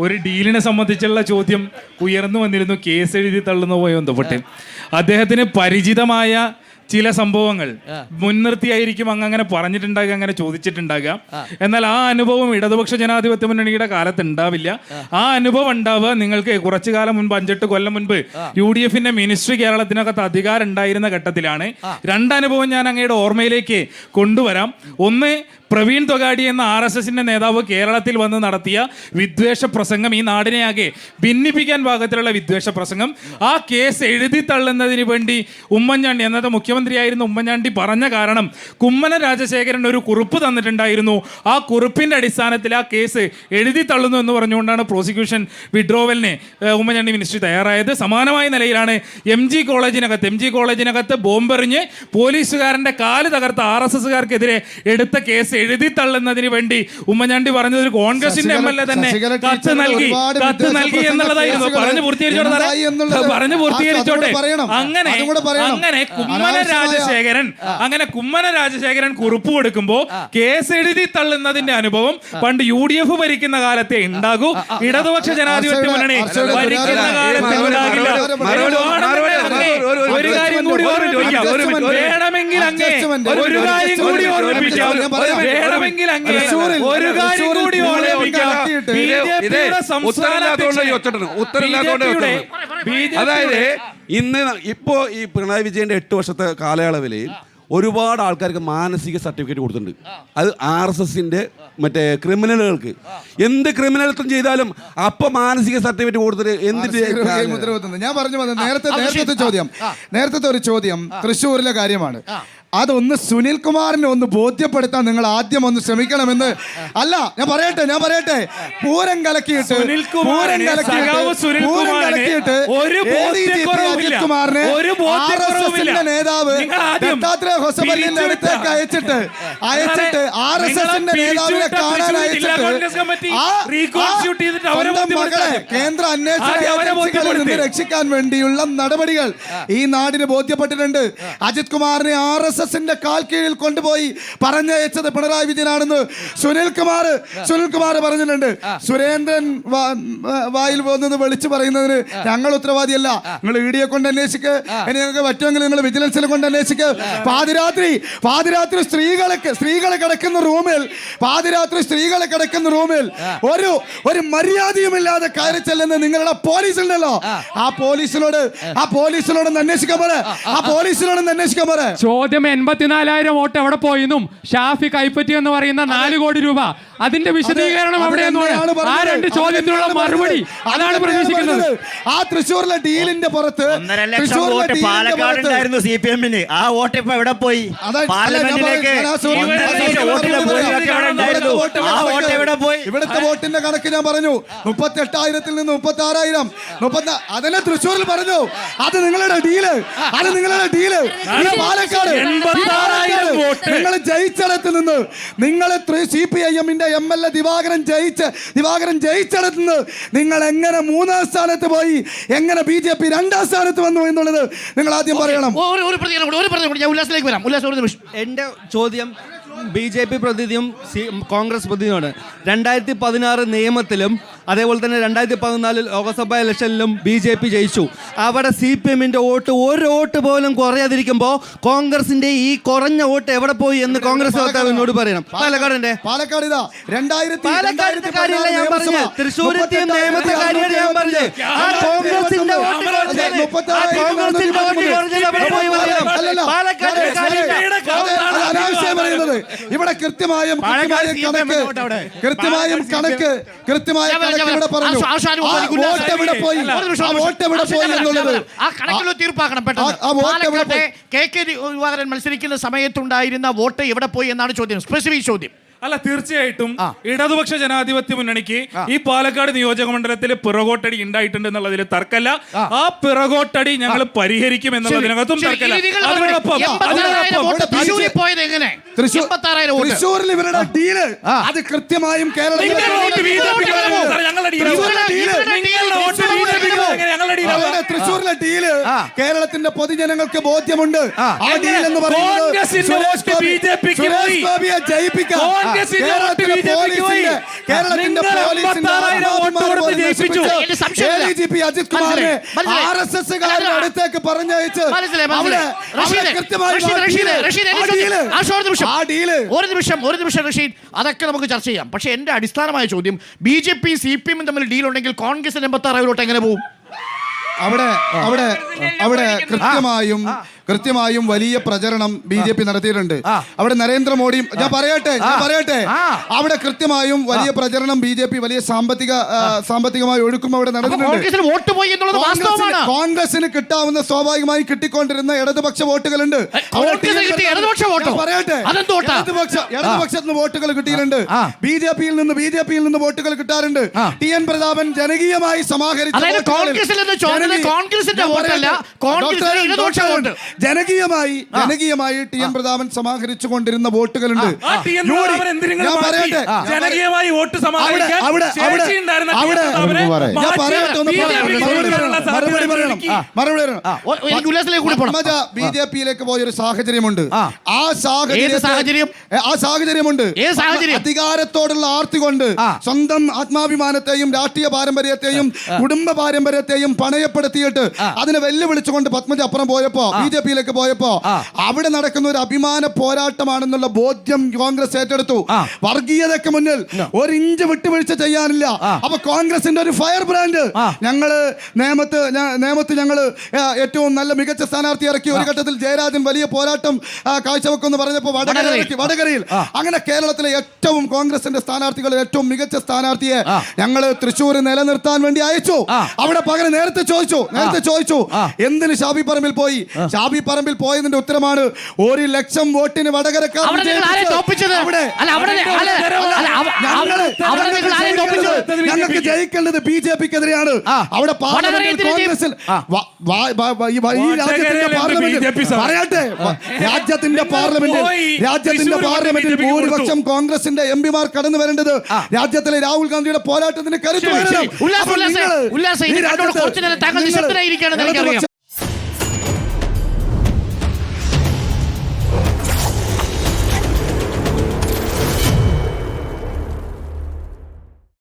ഒരു ഡീലിനെ സംബന്ധിച്ചുള്ള ചോദ്യം ഉയർന്നു വന്നിരുന്നു. കേസ് എഴുതി തള്ളുന്നതുമായി ബന്ധപ്പെട്ട് അദ്ദേഹത്തിന് പരിചിതമായ ചില സംഭവങ്ങൾ മുൻനിർത്തിയായിരിക്കും അങ്ങനെ പറഞ്ഞിട്ടുണ്ടാകുക, അങ്ങനെ ചോദിച്ചിട്ടുണ്ടാകുക. എന്നാൽ ആ അനുഭവം ഇടതുപക്ഷ ജനാധിപത്യ മുന്നണിയുടെ കാലത്ത് ഉണ്ടാവില്ല. ആ അനുഭവം ഉണ്ടാവുക നിങ്ങൾക്ക് കുറച്ചു കാലം മുൻപ് 5-8 കൊല്ലം മുൻപ് UDFന്റെ മിനിസ്ട്രി കേരളത്തിനകത്ത് അധികാരം ഉണ്ടായിരുന്ന ഘട്ടത്തിലാണ്. രണ്ടനുഭവം ഞാൻ അങ്ങയുടെ ഓർമ്മയിലേക്ക് കൊണ്ടുവരാം. ഒന്ന്, പ്രവീൺ തൊഗാഡി എന്ന RSSന്റെ നേതാവ് കേരളത്തിൽ വന്ന് നടത്തിയ വിദ്വേഷ പ്രസംഗം, ഈ നാടിനെയാകെ ഭിന്നിപ്പിക്കാൻ പാകത്തിലുള്ള വിദ്വേഷ പ്രസംഗം. ആ കേസ് എഴുതി തള്ളുന്നതിന് വേണ്ടി ഉമ്മൻചാണ്ടി, അന്നത്തെ മുഖ്യമന്ത്രിയായിരുന്ന ഉമ്മൻചാണ്ടി പറഞ്ഞ കാരണം കുമ്മനം രാജശേഖരൻ ഒരു കുറിപ്പ് തന്നിട്ടുണ്ടായിരുന്നു. ആ കുറിപ്പിന്റെ അടിസ്ഥാനത്തിൽ ആ കേസ് എഴുതി തള്ളുന്നു എന്ന് പറഞ്ഞുകൊണ്ടാണ് പ്രോസിക്യൂഷൻ വിഡ്രോവലിനെ ഉമ്മൻചാണ്ടി മിനിസ്ട്രി തയ്യാറായത്. സമാനമായ നിലയിലാണ് MG കോളേജിനകത്ത് ബോംബെറിഞ്ഞ് പോലീസുകാരന്റെ കാല് തകർത്ത RSSകാർക്കെതിരെ എടുത്ത കേസ് എഴുതി തള്ളുന്നതിന് വേണ്ടി ഉമ്മൻചാണ്ടി പറഞ്ഞത് ഒരു കോൺഗ്രസിന്റെ MLA തന്നെ കത്ത് നൽകി എന്നുള്ളതായിരുന്നു. പറഞ്ഞു പൂർത്തീകരിച്ചോട്ടെ. അങ്ങനെ കുമ്മന രാജശേഖരൻ കുറിപ്പ് കൊടുക്കുമ്പോ കേസ് എഴുതി തള്ളുന്നതിന്റെ അനുഭവം പണ്ട് UDF ഭരിക്കുന്ന കാലത്തെ ഉണ്ടാകൂ, ഇടതുപക്ഷ ജനാധിപത്യ മുന്നണി ഭരിക്കുന്ന കാലത്തെ ഉണ്ടാകില്ല. ഒരു കാര്യം കൂടി ഓർമ്മിപ്പിക്കാം, വേണമെങ്കിൽ അങ്ങേ ഒരു കാര്യം കൂടി ഓർമ്മിപ്പിക്കാം, അതായത് ഇപ്പോ ഈ പിണറായി വിജയന്റെ 8 വർഷത്തെ കാലയളവിൽ ഒരുപാട് ആൾക്കാർക്ക് മാനസിക സർട്ടിഫിക്കറ്റ് കൊടുത്തിട്ടുണ്ട്. അത് RSSന്റെ മറ്റേ ക്രിമിനലുകൾക്ക് എന്ത് ക്രിമിനൽത്വം ചെയ്താലും അപ്പൊ മാനസിക സർട്ടിഫിക്കറ്റ് കൊടുത്തിട്ട് എന്തിട്ട് ഞാൻ പറഞ്ഞു വന്നത് നേരത്തെ ഒരു ചോദ്യം തൃശ്ശൂരിലെ കാര്യമാണ്. അതൊന്ന് സുനിൽ കുമാറിനെ ഒന്ന് ബോധ്യപ്പെടുത്താൻ നിങ്ങൾ ആദ്യം ഒന്ന് ശ്രമിക്കണമെന്ന്. അല്ല, ഞാൻ പറയട്ടെ പൂരം കലക്കിയിട്ട് RSSന്റെ നേതാവ് ദത്താത്രേയ ഹൊസബലിന്റെ അടുത്തേക്ക് അയച്ചിട്ട് RSSന്റെ നേതാവിനെ കാണാൻ മകളെ കേന്ദ്ര അന്വേഷണ ഏജൻസികളിൽ നിന്ന് രക്ഷിക്കാൻ വേണ്ടിയുള്ള നടപടികൾ ഈ നാടിന് ബോധ്യപ്പെട്ടിട്ടുണ്ട്. അജിത് കുമാറിനെ RSSന്റെ കാൽ കീഴിൽ കൊണ്ടുപോയി പറഞ്ഞയച്ചത് പിണറായി വിജയനാണെന്ന് സുനിൽ കുമാർ പറഞ്ഞിട്ടുണ്ട്. സുരേന്ദ്രൻ വായിൽ പോകുന്നത് വിളിച്ചു പറയുന്നതിന് ഞങ്ങൾ ഉത്തരവാദിയല്ല. നിങ്ങൾ ED കൊണ്ട് അന്വേഷിക്കുക, നിങ്ങൾക്ക് പറ്റുമെങ്കിൽ നിങ്ങൾ വിജിലൻസിനെ കൊണ്ട് അന്വേഷിക്കുക. പാതിരാത്രി സ്ത്രീകളെ കിടക്കുന്ന റൂമിൽ ഒരു മര്യാദയുമില്ലാതെ കയറി ചെല്ലുന്ന നിങ്ങളുടെ പോലീസുണ്ടല്ലോ, ആ പോലീസിനോട് അന്വേഷിക്കാൻ പറ. ചോദ്യം 84,000 വോട്ട് എവിടെ പോയെന്നും ഷാഫി കൈപ്പറ്റി എന്ന് പറയുന്ന 4 കോടി രൂപ അതിന്റെ വിശദീകരണം എവിടെയെന്നാണ് ആ 2 ചോദ്യത്തിനുള്ള മറുപടി. അതാണ് പ്രതീക്ഷിക്കുന്നത്. ആ തൃശ്ശൂരിലെ ഡീലിന്റെ പുറത്ത് പാലക്കാടുണ്ടായിരുന്നു CPM-ന്. ആ വോട്ട് ഇപ്പൊ എവിടെ പോയി? ഇവിടുത്തെ വോട്ടിന്റെ കണക്ക് ഞാൻ പറഞ്ഞു. 38,000-ൽ നിന്ന് 36,000. അതിനെ തൃശ്ശൂരിൽ പറഞ്ഞു. അത് നിങ്ങളുടെ ഡീല്. പാലക്കാട് നിങ്ങൾ ജയിച്ചിടത്ത് നിന്ന്, നിങ്ങൾ CPIM-ന്റെ MLA ദിവാകരൻ ജയിച്ചിടത്ത് നിന്ന് നിങ്ങൾ എങ്ങനെ 3-ാം സ്ഥാനത്ത് പോയി, എങ്ങനെ BJP 2-ാം സ്ഥാനത്ത് വന്നു എന്നുള്ളത് നിങ്ങൾ ആദ്യം പറയണം. എന്റെ ചോദ്യം BJP പ്രതിനിധിയും കോൺഗ്രസ് പ്രതിനിധിയുമാണ്. 2016 നിയമത്തിലും അതേപോലെ തന്നെ 2014 ലോക്സഭാ ഇലക്ഷനിലും BJP ജയിച്ചു. അവിടെ CPM-ന്റെ വോട്ട് ഒരു വോട്ട് പോലും കുറയാതിരിക്കുമ്പോൾ കോൺഗ്രസിന്റെ ഈ കുറഞ്ഞ വോട്ട് എവിടെ പോയി എന്ന് കോൺഗ്രസ് നേതാവിനോട് പറയണം. പാലക്കാട് ഇതാ 2000 കാര്യമല്ല ഞാൻ പറഞ്ഞത്, തൃശ്ശൂരത്തെയും നേമത്തെ കാര്യമാണ് ഞാൻ പറഞ്ഞത്. ആ കോൺഗ്രസിന്റെ വോട്ട് പറയുന്നത് ഇവിടെ കൃത്യമായും കണക്ക് ഇവിടെ പറഞ്ഞു. ദിവാകരൻ മത്സരിക്കുന്ന സമയത്തുണ്ടായിരുന്ന വോട്ട് എവിടെ പോയി എന്നാണ് ചോദ്യം, സ്പെസിഫിക് ചോദ്യം. അല്ല, തീർച്ചയായിട്ടും ഇടതുപക്ഷ ജനാധിപത്യ മുന്നണിക്ക് ഈ പാലക്കാട് നിയോജക മണ്ഡലത്തിൽ പിറകോട്ടടി ഉണ്ടായിട്ടുണ്ട് എന്നുള്ളതിൽ തർക്കല്ല. ആ പിറകോട്ടടി ഞങ്ങൾ പരിഹരിക്കും എന്നുള്ളതിനകത്തും തർക്കല്ല. തൃശ്ശൂരിൽ ഇവരുടെ ഡീല് അത് കൃത്യമായും തൃശ്ശൂരിലെ ഡീല് കേരളത്തിന്റെ പൊതുജനങ്ങൾക്ക് ബോധ്യമുണ്ട്. ആ ഡീൽ എന്ന് പറയുന്നത് സുരേഷ് ഗോപിയെ ജയിപ്പിക്കാൻ കേരളത്തിന്റെ പോലീസിന്റെ ജയിപ്പിച്ചു. എന്റെ സംശയമില്ല. ADGP അജിത് കുമാറിനെ മനസ്സിലായി. RSS കാരുടെ അടുത്തേക്ക് പറഞ്ഞയച്ച് മനസ്സിലായി. അവിടെ റഷീദ്, കൃത്യമായി റഷീദ്, എന്നെ ചോദ്യം. ഒരു നിമിഷം. ആ ഡീല് ഒരു നിമിഷം റഷീദ്, അതൊക്കെ നമുക്ക് ചർച്ച ചെയ്യാം. പക്ഷേ എന്റെ അടിസ്ഥാനമായ ചോദ്യം, BJP CPM തമ്മിൽ ഡീൽ ഉണ്ടെങ്കിൽ കോൺഗ്രസ് 86 എങ്ങനെ പോകും? അവിടെ കൃത്യമായും വലിയ പ്രചരണം BJP നടത്തിയിട്ടുണ്ട്. അവിടെ നരേന്ദ്രമോദിയും ഞാൻ പറയട്ടെ അവിടെ കൃത്യമായും വലിയ പ്രചരണം BJP വലിയ സാമ്പത്തികമായി ഒഴുക്കും അവിടെ നടന്നിട്ടുണ്ട്. കോൺഗ്രസിന് വോട്ട് പോയി എന്നുള്ളത് വാസ്തവമാണ്. കോൺഗ്രസിന് കിട്ടാവുന്ന സ്വാഭാവികമായി കിട്ടിക്കൊണ്ടിരുന്ന ഇടതുപക്ഷ വോട്ടുകളുണ്ട്. കോൺഗ്രസിന് കിട്ടിയ ഇടതുപക്ഷ വോട്ടോ? പറയട്ടെ, അതെന്ത് വോട്ടാ? ഇടതുപക്ഷത്ത് നിന്ന് വോട്ടുകൾ കിട്ടിയിട്ടുണ്ട്. BJPയിൽ നിന്ന് വോട്ടുകൾ കിട്ടാറുണ്ട്. TN പ്രതാപൻ ജനകീയമായി സമാഹരിച്ച അതായത് കോൺഗ്രസിൽ നിന്ന് ചോദിച്ചത് കോൺഗ്രസിന്റെ വോട്ടല്ല, കോൺഗ്രസിന്റെ ഇടതുപക്ഷ വോട്ട്. ജനകീയമായി TN പ്രതാപൻ സമാഹരിച്ചു കൊണ്ടിരുന്ന വോട്ടുകളുണ്ട്. ഞാൻ പറയട്ടെ, ജനകീയമായി വോട്ട് സമാഹരിക്കാൻ ശേഷിയുണ്ടായിരുന്ന ഞാൻ പറയട്ടെ, ഒന്ന് മറുപടി പറയണം. എനിക്ക് ഉല്ലാസത്തിലേക്ക് കൂടി പോകണം. BJPയിലേക്ക് പോയൊരു സാഹചര്യമുണ്ട്. ആ സാഹചര്യം? സാഹചര്യമുണ്ട്. ഏത് സാഹചര്യം? അധികാരത്തോടുള്ള ആർത്തി കൊണ്ട് സ്വന്തം ആത്മാഭിമാനത്തെയും രാഷ്ട്രീയ പാരമ്പര്യത്തെയും കുടുംബ പാരമ്പര്യത്തെയും പണയപ്പെടുത്തിയിട്ട് അതിനെ വെല്ലുവിളിച്ചുകൊണ്ട് പത്മജ അപ്പുറം പോയപ്പോ BJPയിലേക്ക് പോയപ്പോ അവിടെ നടക്കുന്ന ഒരു അഭിമാന പോരാട്ടമാണെന്നുള്ള ബോധ്യം കോൺഗ്രസ് ഏറ്റെടുത്തു. വർഗീയതയ്ക്ക് മുന്നിൽ ഒരു ഇഞ്ച് വിട്ടുവീഴ്ച ചെയ്യാനില്ല. അപ്പൊ കോൺഗ്രസിന്റെ ഒരു ഫയർ ബ്രാൻഡ് നേമത്ത് ഞങ്ങള് ഏറ്റവും നല്ല മികച്ച സ്ഥാനാർത്ഥി ഇറക്കി. ഒരു ഘട്ടത്തിൽ ജയരാജൻ വലിയ പോരാട്ടം കാഴ്ചവെക്കുമെന്ന് പറഞ്ഞപ്പോ വടകരയിൽ അങ്ങനെ കേരളത്തിലെ ഏറ്റവും കോൺഗ്രസിന്റെ സ്ഥാനാർത്ഥികൾ ഏറ്റവും മികച്ച സ്ഥാനാർത്ഥിയെ ഞങ്ങള് തൃശ്ശൂർ നിലനിർത്താൻ വേണ്ടി അയച്ചു. അവിടെ പകരം നേരത്തെ ചോദിച്ചു എന്തിന് ഷാബി പറമ്പിൽ പോയി? ഷാബി പറമ്പിൽ പോയതിന്റെ ഉത്തരമാണ് 1 ലക്ഷം വോട്ടിന് വടകരക്കാർ ഞങ്ങൾക്ക് ജയിക്കേണ്ടത് BJPക്കെതിരെയാണ്. അവിടെ പാർലമെന്റിൽ കോൺഗ്രസിൽ രാജ്യത്തിന്റെ പാർലമെന്റിൽ ഭൂരിപക്ഷം കോൺഗ്രസിന്റെ MP-മാർ കടന്നു വരേണ്ടത് രാജ്യത്തിലെ രാഹുൽ ഗാന്ധിയുടെ പോരാട്ടത്തിന് കരുത്ത്